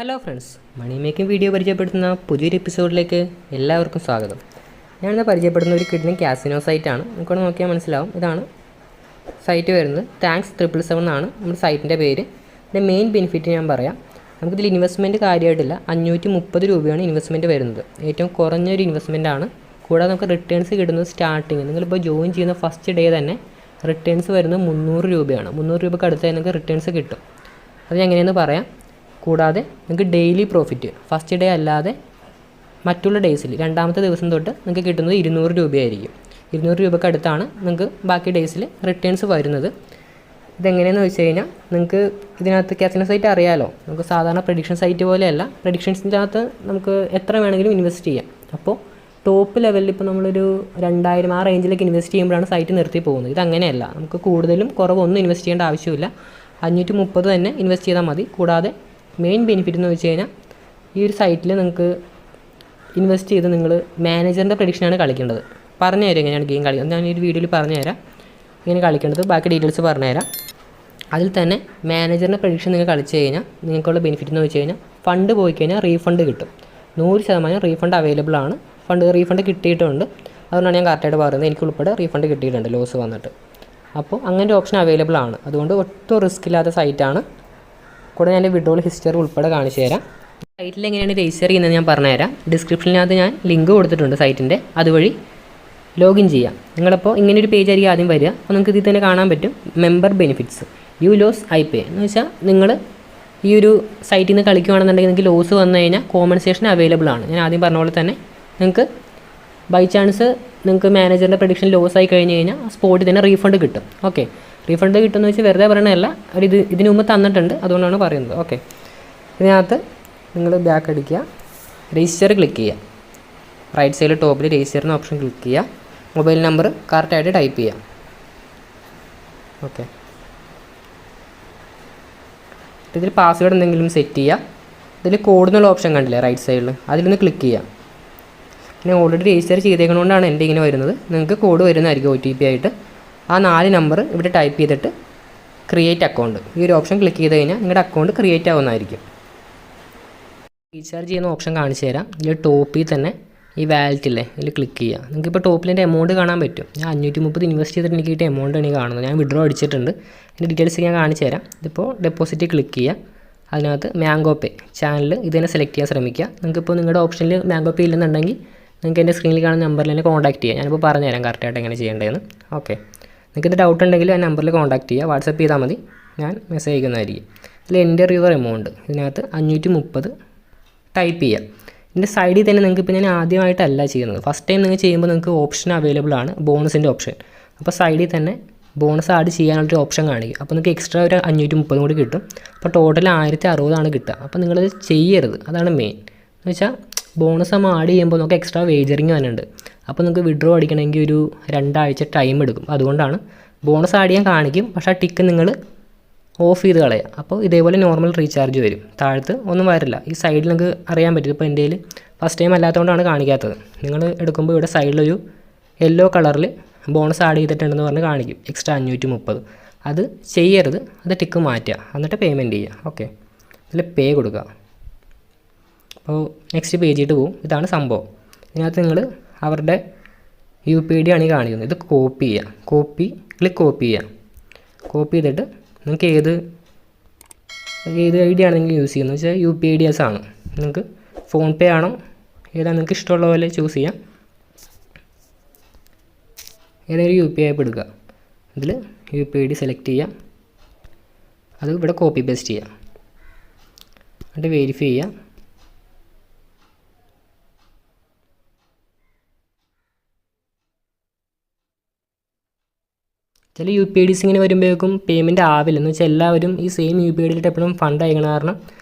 Hello friends, money making video പരിചയപ്പെടുത്തുന്ന പുതിയൊരു എപ്പിസോഡിലേക്ക് എല്ലാവർക്കും സ്വാഗതം. ഞാനിന്ന് പരിചയപ്പെടുന്ന ഒരു കിഡ്നി കാസിനോ സൈറ്റാണ്. നമുക്കവിടെ നോക്കിയാൽ മനസ്സിലാവും. ഇതാണ് സൈറ്റ് വരുന്നത്. താങ്ക്സ് 777 എന്നാണ് നമ്മുടെ സൈറ്റിൻ്റെ പേര്. ഇതിൻ്റെ മെയിൻ ബെനിഫിറ്റ് ഞാൻ പറയാം. നമുക്കിതിൽ ഇൻവെസ്റ്റ്മെൻറ്റ് കാര്യമായിട്ടില്ല. 530 രൂപയാണ് ഇൻവെസ്റ്റ്മെൻറ്റ് വരുന്നത്. ഏറ്റവും കുറഞ്ഞൊരു ഇൻവെസ്റ്റ്മെൻറ്റ് ആണ്. കൂടാതെ നമുക്ക് റിട്ടേൺസ് കിട്ടുന്നത് സ്റ്റാർട്ടിങ് നിങ്ങളിപ്പോൾ ജോയിൻ ചെയ്യുന്ന ഫസ്റ്റ് ഡേ തന്നെ റിട്ടേൺസ് വരുന്നത് 300 രൂപയാണ്. 300 രൂപയ്ക്ക് അടുത്തായി നിങ്ങൾക്ക് റിട്ടേൺസ് കിട്ടും. അത് ഞാൻ എങ്ങനെയെന്ന് പറയാം. കൂടാതെ നിങ്ങൾക്ക് ഡെയിലി പ്രോഫിറ്റ് ഫസ്റ്റ് ഡേ അല്ലാതെ മറ്റുള്ള ഡേയ്സിൽ രണ്ടാമത്തെ ദിവസം തൊട്ട് നിങ്ങൾക്ക് കിട്ടുന്നത് 200 രൂപയായിരിക്കും. 200 രൂപയ്ക്ക് അടുത്താണ് നിങ്ങൾക്ക് ബാക്കി ഡേയ്സിൽ റിട്ടേൺസ് വരുന്നത്. ഇതെങ്ങനെയെന്ന് വെച്ച് കഴിഞ്ഞാൽ നിങ്ങൾക്ക് ഇതിനകത്ത് കാസിനോ സൈറ്റ് അറിയാമല്ലോ. നമുക്ക് സാധാരണ പ്രഡിക്ഷൻ സൈറ്റ് പോലെയല്ല. പ്രഡിക്ഷൻസിൻ്റെ അകത്ത് നമുക്ക് എത്ര വേണമെങ്കിലും ഇൻവെസ്റ്റ് ചെയ്യാം. അപ്പോൾ ടോപ്പ് ലെവലിൽ ഇപ്പോൾ നമ്മളൊരു 2000 ആ റേഞ്ചിലേക്ക് ഇൻവെസ്റ്റ് ചെയ്യുമ്പോഴാണ് സൈറ്റ് നിർത്തി പോകുന്നത്. ഇതങ്ങനെയല്ല. നമുക്ക് കൂടുതലും കുറവൊന്നും ഇൻവെസ്റ്റ് ചെയ്യേണ്ട ആവശ്യമില്ല. 530 തന്നെ ഇൻവെസ്റ്റ് ചെയ്താൽ മതി. കൂടാതെ മെയിൻ ബെനിഫിറ്റ് എന്ന് വെച്ച് കഴിഞ്ഞാൽ ഈ ഒരു സൈറ്റിൽ നിങ്ങൾക്ക് ഇൻവെസ്റ്റ് ചെയ്ത് നിങ്ങൾ മാനേജറിൻ്റെ പ്രഡിക്ഷനാണ് കളിക്കേണ്ടത്. പറഞ്ഞു തരാം എങ്ങനെയാണ് ഗെയിം കളിക്കുന്നത്. ഞാൻ ഈ ഒരു വീഡിയോയിൽ പറഞ്ഞു തരാം ഇങ്ങനെ കളിക്കേണ്ടത്. ബാക്കി ഡീറ്റെയിൽസ് പറഞ്ഞു തരാം. അതിൽ തന്നെ മാനേജറിൻ്റെ പ്രഡിക്ഷൻ നിങ്ങൾ കളിച്ച് കഴിഞ്ഞാൽ നിങ്ങൾക്കുള്ള ബെനിഫിറ്റ് എന്ന് വെച്ച് കഴിഞ്ഞാൽ ഫണ്ട് പോയി കഴിഞ്ഞാൽ റീഫണ്ട് കിട്ടും. 100% റീഫണ്ട് അവൈലബിൾ ആണ്. റീഫണ്ട് കിട്ടിയിട്ടുണ്ട്. അതുകൊണ്ടാണ് ഞാൻ കറക്റ്റായിട്ട് പറയുന്നത്. എനിക്കുൾപ്പെടെ റീഫണ്ട് കിട്ടിയിട്ടുണ്ട് ലോസ് വന്നിട്ട്. അപ്പോൾ അങ്ങനെ ഒരു ഓപ്ഷൻ അവൈലബിൾ ആണ്. അതുകൊണ്ട് ഒട്ടും റിസ്ക് ഇല്ലാത്ത സൈറ്റാണ്. കൂടെ ഞാൻ വിഡ്രോൾ ഹിസ്റ്ററി ഉൾപ്പെടെ കാണിച്ചു തരാം. സൈറ്റിൽ എങ്ങനെയാണ് രജിസ്റ്റർ ചെയ്യുന്നത് ഞാൻ പറഞ്ഞുതരാം. ഡിസ്ക്രിപ്ഷനിനകത്ത് ഞാൻ ലിങ്ക് കൊടുത്തിട്ടുണ്ട് സൈറ്റിൻ്റെ. അതുവഴി ലോഗിൻ ചെയ്യാം. നിങ്ങളപ്പോൾ ഇങ്ങനെയൊരു പേജ് ആയിരിക്കും ആദ്യം വരിക. അപ്പോൾ നിങ്ങൾക്ക് ഇതിൽ തന്നെ കാണാൻ പറ്റും member benefits you lose I pay എന്ന് വെച്ചാൽ നിങ്ങൾ ഈ ഒരു സൈറ്റിൽ നിന്ന് കളിക്കുകയാണെന്നുണ്ടെങ്കിൽ നിങ്ങൾക്ക് ലോസ് വന്നു കഴിഞ്ഞാൽ കോമ്പൻസേഷൻ അവൈലബിൾ ആണ്. ഞാൻ ആദ്യം പറഞ്ഞ പോലെ തന്നെ നിങ്ങൾക്ക് ബൈ ചാൻസ് നിങ്ങൾക്ക് മാനേജറിൻ്റെ പ്രഡിക്ഷൻ ലോസ് ആയി കഴിഞ്ഞ് കഴിഞ്ഞാൽ സ്പോട്ടിൽ തന്നെ റീഫണ്ട് കിട്ടും. ഓക്കെ, റീഫണ്ട് കിട്ടുമെന്ന് വെച്ചാൽ വെറുതെ പറയണതല്ല. ഇതിന് മുമ്പ് തന്നിട്ടുണ്ട്, അതുകൊണ്ടാണ് പറയുന്നത്. ഓക്കെ, ഇതിനകത്ത് നിങ്ങൾ ബാക്ക് അടിക്കുക, രജിസ്റ്റർ ക്ലിക്ക് ചെയ്യുക. റൈറ്റ് സൈഡിൽ ടോപ്പിൽ രജിസ്റ്റർ എന്ന ഓപ്ഷൻ ക്ലിക്ക് ചെയ്യുക. മൊബൈൽ നമ്പർ കറക്റ്റായിട്ട് ടൈപ്പ് ചെയ്യുക. ഓക്കെ, ഇതിൽ പാസ്വേഡ് എന്തെങ്കിലും സെറ്റ് ചെയ്യുക. ഇതിൽ കോഡ് എന്നുള്ള ഓപ്ഷൻ കണ്ടില്ലേ റൈറ്റ് സൈഡിൽ, അതിലൊന്ന് ക്ലിക്ക് ചെയ്യുക. ഞാൻ ഓൾറെഡി രജിസ്റ്റർ ചെയ്തേക്കണോണ്ടാണ് എൻ്റെ ഇങ്ങനെ വരുന്നത്. നിങ്ങൾക്ക് കോഡ് വരുന്നതായിരിക്കും OTP ആയിട്ട്. ആ 4 നമ്പർ ഇവിടെ ടൈപ്പ് ചെയ്തിട്ട് ക്രിയേറ്റ് അക്കൗണ്ട്, ഈ ഒരു ഓപ്ഷൻ ക്ലിക്ക് ചെയ്ത് കഴിഞ്ഞാൽ നിങ്ങളുടെ അക്കൗണ്ട് ക്രിയേറ്റ് ആവുന്നതായിരിക്കും. റീചാർജ് ചെയ്യുന്ന ഓപ്ഷൻ കാണിച്ചു തരാം. ഇതിൽ ടോപ്പിൽ തന്നെ ഈ വാലറ്റില്ലേ ഇതിൽ ക്ലിക്ക് ചെയ്യുക. നിങ്ങൾക്കിപ്പോൾ ടോപ്പിൽ എൻ്റെ എമൗണ്ട് കാണാൻ പറ്റും. ഞാൻ 530 ഇൻവെസ്റ്റ് ചെയ്തിട്ട് എനിക്ക് കിട്ടിയ എമൗണ്ടാണ് ഈ കാണുന്നത്. ഞാൻ വിഡ്രോ അടിച്ചിട്ടുണ്ട്. അതിൻ്റെ ഡീറ്റെയിൽസ് ഞാൻ കാണിച്ചു തരാം. ഇതിപ്പോൾ ഡെപ്പോസിറ്റ് ക്ലിക്ക് ചെയ്യുക. അതിനകത്ത് മാംഗോ പേ ചാനൽ ഇത് തന്നെ സെലക്ട് ചെയ്യാൻ ശ്രമിക്കുക. നിങ്ങൾക്കിപ്പോൾ നിങ്ങളുടെ ഓപ്ഷനിൽ മാംഗോ പേ ഇല്ലെന്നുണ്ടെങ്കിൽ നിങ്ങൾക്ക് എൻ്റെ സ്ക്രീനിൽ കാണുന്ന നമ്പറിൽ തന്നെ കോൺടാക്ട് ചെയ്യാം. ഞാനിപ്പോൾ പറഞ്ഞു തരാം കറക്റ്റായിട്ട് എങ്ങനെ ചെയ്യേണ്ടതെന്ന്. ഓക്കെ, നിങ്ങൾക്ക് ഡൗട്ട് ഉണ്ടെങ്കിൽ ആ നമ്പറിൽ കോൺടാക്ട് ചെയ്യുക. വാട്സപ്പ് ചെയ്താൽ മതി, ഞാൻ മെസ്സേജ് അയക്കുന്നതായിരിക്കും. ഇതിൽ എൻ്റർ യുവർ എമൗണ്ട് ഇതിനകത്ത് 530 ടൈപ്പ് ചെയ്യുക. ഇതിൻ്റെ സൈഡിൽ തന്നെ നിങ്ങൾക്ക് ഇപ്പോൾ ഞാൻ ആദ്യമായിട്ടല്ല ചെയ്യുന്നത്. ഫസ്റ്റ് ടൈം നിങ്ങൾ ചെയ്യുമ്പോൾ നിങ്ങൾക്ക് ഓപ്ഷൻ അവൈലബിൾ ആണ്, ബോണസിൻ്റെ ഓപ്ഷൻ. അപ്പോൾ സൈഡിൽ തന്നെ ബോണസ് ആഡ് ചെയ്യാനുള്ളൊരു ഓപ്ഷൻ കാണിക്കും. അപ്പോൾ നിങ്ങൾക്ക് എക്സ്ട്രാ ഒരു 530 കൂടി കിട്ടും. അപ്പോൾ ടോട്ടൽ 1060 കിട്ടുക. അപ്പോൾ നിങ്ങളത് ചെയ്യരുത്, അതാണ് മെയിൻ. എന്ന് വെച്ചാൽ ബോണസ് നമ്മൾ ആഡ് ചെയ്യുമ്പോൾ നമുക്ക് എക്സ്ട്രാ വേജറിങ് വന്നിട്ടുണ്ട്. അപ്പോൾ നിങ്ങൾക്ക് വിഡ്രോ അടിക്കണമെങ്കിൽ ഒരു 2 ആഴ്ച ടൈം എടുക്കും. അതുകൊണ്ടാണ് ബോണസ് ആഡ് ചെയ്യാൻ കാണിക്കും, പക്ഷേ ആ ടിക്ക് നിങ്ങൾ ഓഫ് ചെയ്ത് കളയുക. അപ്പോൾ ഇതേപോലെ നോർമൽ റീചാർജ് വരും. താഴത്ത് ഒന്നും വരില്ല. ഈ സൈഡിൽ നിങ്ങൾക്ക് അറിയാൻ പറ്റും. ഇപ്പോൾ എൻ്റെ കയ്യിൽ ഫസ്റ്റ് ടൈം അല്ലാത്തതുകൊണ്ടാണ് കാണിക്കാത്തത്. നിങ്ങൾ എടുക്കുമ്പോൾ ഇവിടെ സൈഡിലൊരു യെല്ലോ കളറിൽ ബോണസ് ആഡ് ചെയ്തിട്ടുണ്ടെന്ന് പറഞ്ഞ് കാണിക്കും, എക്സ്ട്രാ 530. അത് ചെയ്യരുത്, അത് ടിക്ക് മാറ്റുക, എന്നിട്ട് പേയ്മെൻറ്റ് ചെയ്യുക. ഓക്കെ, അതിൽ പേ കൊടുക്കുക. അപ്പോൾ നെക്സ്റ്റ് പേജിട്ട് പോകും. ഇതാണ് സംഭവം. ഇതിനകത്ത് നിങ്ങൾ അവരുടെ UPID ആണ് ഈ കാണിക്കുന്നത്. ഇത് കോപ്പി ചെയ്യുക. കോപ്പി ചെയ്യുക. കോപ്പി ചെയ്തിട്ട് നിങ്ങൾക്ക് ഏത് ID ആണ് നിങ്ങൾ യൂസ് ചെയ്യുന്നത് വെച്ചാൽ UPIDs ആണ്. നിങ്ങൾക്ക് ഫോൺ പേ ആണോ ഏതാണ് നിങ്ങൾക്ക് ഇഷ്ടമുള്ള പോലെ ചൂസ് ചെയ്യാം. ഏതെങ്കിലും UPI ആപ്പ് എടുക്കുക. ഇതിൽ UPID സെലക്ട് ചെയ്യുക. അത് ഇവിടെ കോപ്പി പേസ്റ്റ് ചെയ്യുക. എന്നിട്ട് വെരിഫൈ ചെയ്യുക. ചില UPIDs ഇങ്ങനെ വരുമ്പോഴേക്കും പേയ്മെൻറ്റ് ആവില്ല. എന്ന് വെച്ചാൽ എല്ലാവരും ഈ സെയിം UPIDയിലിട്ട് എപ്പോഴും ഫണ്ട് അയക്കണം. കാരണം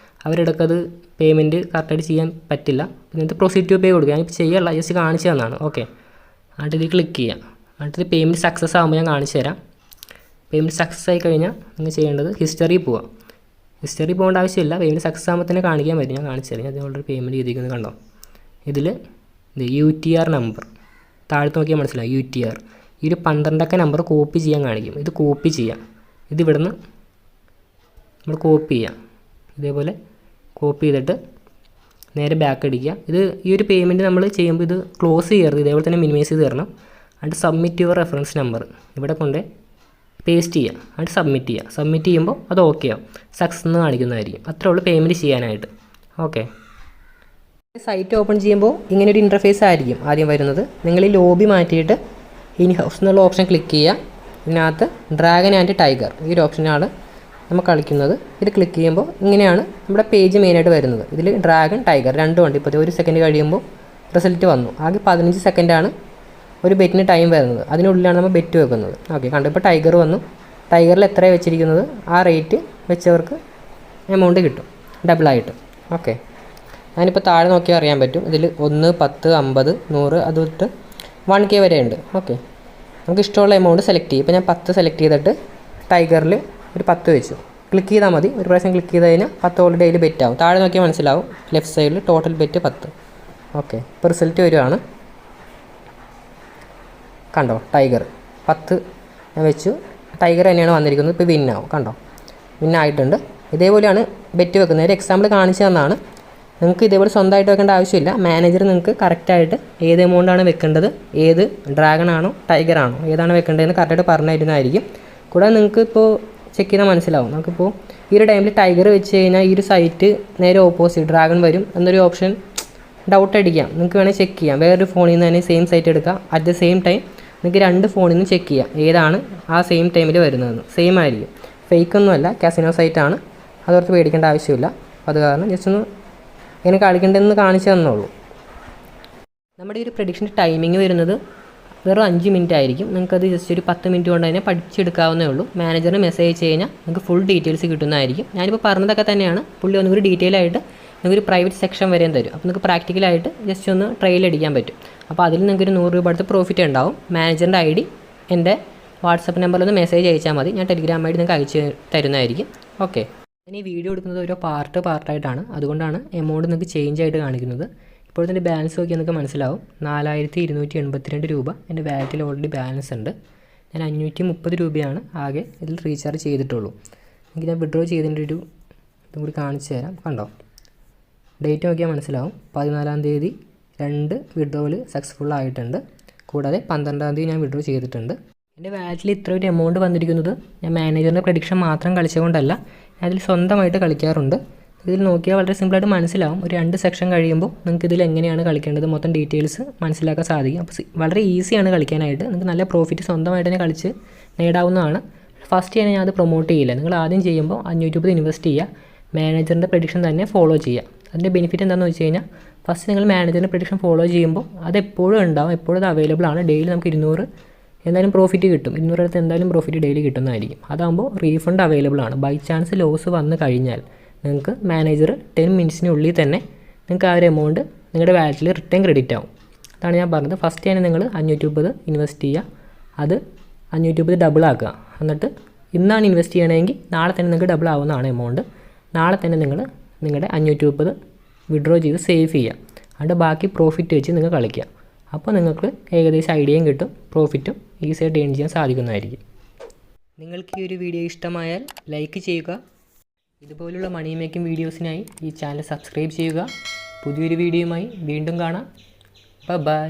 അവരിടക്കത് പേയ്മെൻറ്റ് കറക്റ്റായിട്ട് ചെയ്യാൻ പറ്റില്ല. എന്നിട്ട് പ്രൊസീഡ് ടു പേ കൊടുക്കുക. ഞാനിപ്പോൾ ചെയ്യാനുള്ള ജസ്റ്റ് കാണിച്ചു തന്നാണ്. ഓക്കെ, എന്നിട്ട് ഇത് ക്ലിക്ക് ചെയ്യുക. എന്നിട്ട് ഇത് പേയ്മെൻറ്റ് സക്സസ് ആകുമ്പോൾ ഞാൻ കാണിച്ചു തരാം. പേയ്മെൻറ്റ് സക്സസ് ആയി കഴിഞ്ഞാൽ നിങ്ങൾ ചെയ്യേണ്ടത് ഹിസ്റ്ററി പോവുക. ഹിസ്റ്ററി പോകേണ്ട ആവശ്യമില്ല, പേയ്മെൻറ്റ് സക്സസ് ആകുമ്പോൾ തന്നെ കാണിക്കാൻ പറ്റും. ഞാൻ കാണിച്ചു തരാം. ഞാൻ ഓൾറെഡി പേയ്മെൻറ്റ് ചെയ്തിരിക്കുന്നത് കണ്ടോ. ഇതിൽ UTR നമ്പർ താഴത്ത് നോക്കിയാൽ മനസ്സിലാവും. UTR ഈ ഒരു 12 നമ്പർ കോപ്പി ചെയ്യാൻ കാണിക്കും. ഇത് കോപ്പി ചെയ്യാം. ഇതിവിടുന്ന് നമ്മൾ കോപ്പി ചെയ്യാം. ഇതേപോലെ കോപ്പി ചെയ്തിട്ട് നേരെ ബാക്ക് അടിക്കുക. ഇത് ഈ ഒരു പേയ്മെൻറ്റ് നമ്മൾ ചെയ്യുമ്പോൾ ഇത് ക്ലോസ് ചെയ്യരുത്, ഇതേപോലെ തന്നെ മിനിമൈസ് ചെയ്ത് തരണം. എന്നിട്ട് സബ്മിറ്റ് യുവർ റെഫറൻസ് നമ്പർ ഇവിടെ കൊണ്ട് പേസ്റ്റ് ചെയ്യുക, എന്നിട്ട് സബ്മിറ്റ് ചെയ്യുക. സബ്മിറ്റ് ചെയ്യുമ്പോൾ അത് ഓക്കെ ആവും, സക്സസ് എന്ന് കാണിക്കുന്നതായിരിക്കും. അത്രേ ഉള്ളൂ പേയ്മെൻറ്റ് ചെയ്യാനായിട്ട്. ഓക്കെ, സൈറ്റ് ഓപ്പൺ ചെയ്യുമ്പോൾ ഇങ്ങനൊരു ഇൻ്റർഫേസ് ആയിരിക്കും ആദ്യം വരുന്നത്. നിങ്ങൾ ഈ ലോബി മാറ്റിയിട്ട് ഇൻ ഹൗസ് എന്നുള്ള ഓപ്ഷൻ ക്ലിക്ക് ചെയ്യുക. ഇതിനകത്ത് ഡ്രാഗൺ ആൻഡ് ടൈഗർ ഈ ഒരു ഓപ്ഷനാണ് നമ്മൾ കളിക്കുന്നത്. ഇത് ക്ലിക്ക് ചെയ്യുമ്പോൾ ഇങ്ങനെയാണ് നമ്മുടെ പേജ് മെയിനായിട്ട് വരുന്നത്. ഇതിൽ ഡ്രാഗൺ ടൈഗർ രണ്ടും ഉണ്ട്. ഇപ്പോൾ 1 സെക്കൻഡ് കഴിയുമ്പോൾ റിസൾട്ട് വന്നു. ആകെ 15 സെക്കൻഡാണ് ഒരു ബെറ്റിന് ടൈം വരുന്നത്, അതിനുള്ളിലാണ് നമ്മൾ ബെറ്റ് വെക്കുന്നത്. ഓക്കെ, കണ്ടു. ഇപ്പോൾ ടൈഗർ വന്നു. ടൈഗറിൽ എത്രയാണ് വെച്ചിരിക്കുന്നത് ആ റേറ്റ് വെച്ചവർക്ക് എമൗണ്ട് കിട്ടും ഡബിളായിട്ട്. ഓക്കെ, അതിനിപ്പോൾ താഴെ നോക്കിയാൽ അറിയാൻ പറ്റും. ഇതിൽ 1, 10, 50, 100 അത് തൊട്ട് 1K വരെ ഉണ്ട്. ഓക്കെ, നമുക്ക് ഇഷ്ടമുള്ള എമൗണ്ട് സെലക്ട് ചെയ്യും. ഇപ്പോൾ ഞാൻ 10 സെലക്ട് ചെയ്തിട്ട് ടൈഗറിൽ ഒരു 10 വെച്ചു. ക്ലിക്ക് ചെയ്താൽ മതി. ഒരു പ്രാവശ്യം ക്ലിക്ക് ചെയ്ത് കഴിഞ്ഞാൽ 10 ഓൾറെഡി അതിൽ ബെറ്റ് ആവും. താഴെ നോക്കിയാൽ മനസ്സിലാവും ലെഫ്റ്റ് സൈഡിൽ ടോട്ടൽ ബെറ്റ് 10. ഓക്കെ, ഇപ്പോൾ റിസൾട്ട് വരുവാണ്. കണ്ടോ, ടൈഗർ 10 ഞാൻ വെച്ചു. ടൈഗർ തന്നെയാണ് വന്നിരിക്കുന്നത്. ഇപ്പോൾ വിന്നാവും. കണ്ടോ, വിന്നായിട്ടുണ്ട്. ഇതേപോലെയാണ് ബെറ്റ് വെക്കുന്നത്. ഒരു എക്സാമ്പിൾ കാണിച്ചു തന്നാണ്. നിങ്ങൾക്ക് ഇതേപോലെ സ്വന്തമായിട്ട് വെക്കേണ്ട ആവശ്യമില്ല. മാനേജർ നിങ്ങൾക്ക് കറക്റ്റായിട്ട് ഏത് എമൗണ്ടാണ് വെക്കേണ്ടത്, ഏത് ഡ്രാഗൺ ആണോ ടൈഗർ ആണോ ഏതാണ് വെക്കേണ്ടതെന്ന് കറക്റ്റായിട്ട് പറഞ്ഞു തരുന്നതായിരിക്കും. കൂടാതെ നിങ്ങൾക്ക് ഇപ്പോൾ ചെക്ക് ചെയ്താൽ മനസ്സിലാവും. നമുക്കിപ്പോൾ ഈ ഒരു ടൈമിൽ ടൈഗർ വെച്ച് കഴിഞ്ഞാൽ ഈ ഒരു സൈറ്റ് നേരെ ഓപ്പോസിറ്റ് ഡ്രാഗൺ വരും എന്നൊരു ഓപ്ഷൻ ഡൗട്ട് അടിക്കാം. നിങ്ങൾക്ക് വേണമെങ്കിൽ ചെക്ക് ചെയ്യാം. വേറൊരു ഫോണിൽ നിന്ന് തന്നെ സെയിം സൈറ്റ് എടുക്കാം. അറ്റ് ദ സെയിം ടൈം നിങ്ങൾക്ക് 2 ഫോണിൽ നിന്ന് ചെക്ക് ചെയ്യാം ഏതാണ് ആ സെയിം ടൈമിൽ വരുന്നതെന്ന്. സെയിം ആയിരിക്കും, ഫേക്കൊന്നുമല്ല, കാസിനോ സൈറ്റാണ്. അതോർത്ത് പേടിക്കേണ്ട ആവശ്യമില്ല. അത് കാരണം ജസ്റ്റ് ഒന്ന് എങ്ങനെ കളിക്കേണ്ടതെന്ന് കാണിച്ചു തന്നുള്ളൂ. നമ്മുടെ ഈ ഒരു പ്രഡിക്ഷൻ്റെ ടൈമിംഗ് വരുന്നത് വെറും 5 മിനിറ്റ് ആയിരിക്കും. നിങ്ങൾക്കത് ജസ്റ്റ് ഒരു 10 മിനിറ്റ് കൊണ്ട് തന്നെ പഠിച്ചെടുക്കാവുന്നേ ഉള്ളൂ. മാനേജറിന് മെസ്സേജ് അയച്ച് കഴിഞ്ഞാൽ നിങ്ങൾക്ക് ഫുൾ ഡീറ്റെയിൽസ് കിട്ടുന്നതായിരിക്കും. ഞാനിപ്പോൾ പറഞ്ഞതൊക്കെ തന്നെയാണ്. പുള്ളി ഒന്നുകൂടി ഡീറ്റെയിൽ ആയിട്ട് നിങ്ങൾക്കൊരു പ്രൈവറ്റ് സെക്ഷൻ വരെയും തരും. അപ്പോൾ നിങ്ങൾക്ക് പ്രാക്ടിക്കലായിട്ട് ജസ്റ്റ് ഒന്ന് ട്രയൽ അടിക്കാൻ പറ്റും. അപ്പോൾ അതിൽ നിങ്ങൾക്കൊരു 100 രൂപ അടുത്ത് പ്രോഫിറ്റ് ഉണ്ടാവും. മാനേജറിൻ്റെ ID എൻ്റെ വാട്സപ്പ് നമ്പറിലൊന്ന് മെസ്സേജ് അയച്ചാൽ മതി. ഞാൻ ടെലിഗ്രാം ആയിട്ട് നിങ്ങൾക്ക് അയച്ച് തരുന്നതായിരിക്കും. ഓക്കെ, ഞാൻ ഈ വീഡിയോ എടുക്കുന്നത് ഓരോ പാർട്ടായിട്ടാണ്. അതുകൊണ്ടാണ് എമൗണ്ട് നിങ്ങൾക്ക് ചേഞ്ച് ആയിട്ട് കാണിക്കുന്നത്. ഇപ്പോൾ തന്നെ ബാലൻസ് നോക്കിയാൽ നിങ്ങൾക്ക് മനസ്സിലാവും. 4282 രൂപ എൻ്റെ വാലറ്റിൽ ഓൾറെഡി ബാലൻസ് ഉണ്ട്. ഞാൻ 530 രൂപയാണ് ആകെ ഇതിൽ റീചാർജ് ചെയ്തിട്ടുള്ളൂ. എനിക്ക് ഞാൻ വിഡ്രോ ചെയ്തതിൻ്റെ ഒരു ഇതും കൂടി കാണിച്ചു തരാം. കണ്ടോ, ഡേറ്റ് നോക്കിയാൽ മനസ്സിലാവും. 14-ാം തീയതി 2 വിഡ്രോവൽ സക്സസ്ഫുൾ ആയിട്ടുണ്ട്. കൂടാതെ 12-ാം തീയതി ഞാൻ വിഡ്രോ ചെയ്തിട്ടുണ്ട്. എൻ്റെ വാലറ്റിൽ ഇത്ര ഒരു എമൗണ്ട് വന്നിരിക്കുന്നത് ഞാൻ മാനേജറിൻ്റെ പ്രഡിക്ഷൻ മാത്രം കളിച്ചുകൊണ്ടല്ല, ഞാൻ അതിൽ സ്വന്തമായിട്ട് കളിക്കാറുണ്ട്. ഇതിൽ നോക്കിയാൽ വളരെ സിമ്പിളായിട്ട് മനസ്സിലാവും. ഒരു 2 സെക്ഷൻ കഴിയുമ്പോൾ നിങ്ങൾക്ക് ഇതിൽ എങ്ങനെയാണ് കളിക്കേണ്ടത് മൊത്തം ഡീറ്റെയിൽസ് മനസ്സിലാക്കാൻ സാധിക്കും. അപ്പോൾ വളരെ ഈസിയാണ് കളിക്കാനായിട്ട്. നിങ്ങൾക്ക് നല്ല പ്രോഫിറ്റ് സ്വന്തമായിട്ട് തന്നെ കളിച്ച് നേടാവുന്നതാണ്. ഫസ്റ്റ് ഞാൻ അത് പ്രൊമോട്ട് ചെയ്യില്ല. നിങ്ങൾ ആദ്യം ചെയ്യുമ്പോൾ 500 ഇൻവെസ്റ്റ് ചെയ്യുക. മാനേജറിൻ്റെ പ്രഡിക്ഷൻ തന്നെ ഫോളോ ചെയ്യുക. അതിൻ്റെ ബെനിഫിറ്റ് എന്താണെന്ന് വെച്ച് കഴിഞ്ഞാൽ ഫസ്റ്റ് നിങ്ങൾ മാനേജറിൻ്റെ പ്രഡിക്ഷൻ ഫോളോ ചെയ്യുമ്പോൾ അത് എപ്പോഴും ഉണ്ടാവും, എപ്പോഴും അത് അവൈലബിൾ ആണ്. ഡെയിലി നമുക്ക് 200 എന്തായാലും പ്രോഫിറ്റ് കിട്ടും. 200 അടുത്ത് എന്തായാലും പ്രോഫിറ്റ് ഡെയിലി കിട്ടുന്നതായിരിക്കും. അതാകുമ്പോൾ റീഫണ്ട് അവൈലബിൾ ആണ്. ബൈ ചാൻസ് ലോസ് വന്നു കഴിഞ്ഞാൽ നിങ്ങൾക്ക് മാനേജർ 10 മിനിറ്റ്സിനുള്ളിൽ തന്നെ നിങ്ങൾക്ക് ആ ഒരു എമൗണ്ട് നിങ്ങളുടെ വാലറ്റിൽ റിട്ടേൺ ക്രെഡിറ്റ് ആവും. അതാണ് ഞാൻ പറഞ്ഞത്. ഫസ്റ്റ് തന്നെ നിങ്ങൾ 530 ഇൻവെസ്റ്റ് ചെയ്യുക. അത് 530 ഡബിൾ ആക്കുക. എന്നിട്ട് ഇന്നാണ് ഇൻവെസ്റ്റ് ചെയ്യണമെങ്കിൽ നാളെ തന്നെ നിങ്ങൾക്ക് ഡബിൾ ആവുന്നതാണ് എമൗണ്ട്. നാളെ തന്നെ നിങ്ങൾ നിങ്ങളുടെ 530 വിഡ്രോ ചെയ്ത് സേവ് ചെയ്യുക. അതിൻ്റെ ബാക്കി പ്രോഫിറ്റ് വെച്ച് നിങ്ങൾ കളിക്കുക. അപ്പോൾ നിങ്ങൾക്ക് ഏകദേശം ഐഡിയയും കിട്ടും, പ്രോഫിറ്റും ഈസിയായിട്ട് ഏൺ ചെയ്യാൻ സാധിക്കുന്നതായിരിക്കും. നിങ്ങൾക്ക് ഈ ഒരു വീഡിയോ ഇഷ്ടമായാൽ ലൈക്ക് ചെയ്യുക. ഇതുപോലുള്ള മണി മേക്കിംഗ് വീഡിയോസിനായി ഈ ചാനൽ സബ്സ്ക്രൈബ് ചെയ്യുക. പുതിയൊരു വീഡിയോയുമായി വീണ്ടും കാണാം. ബൈ.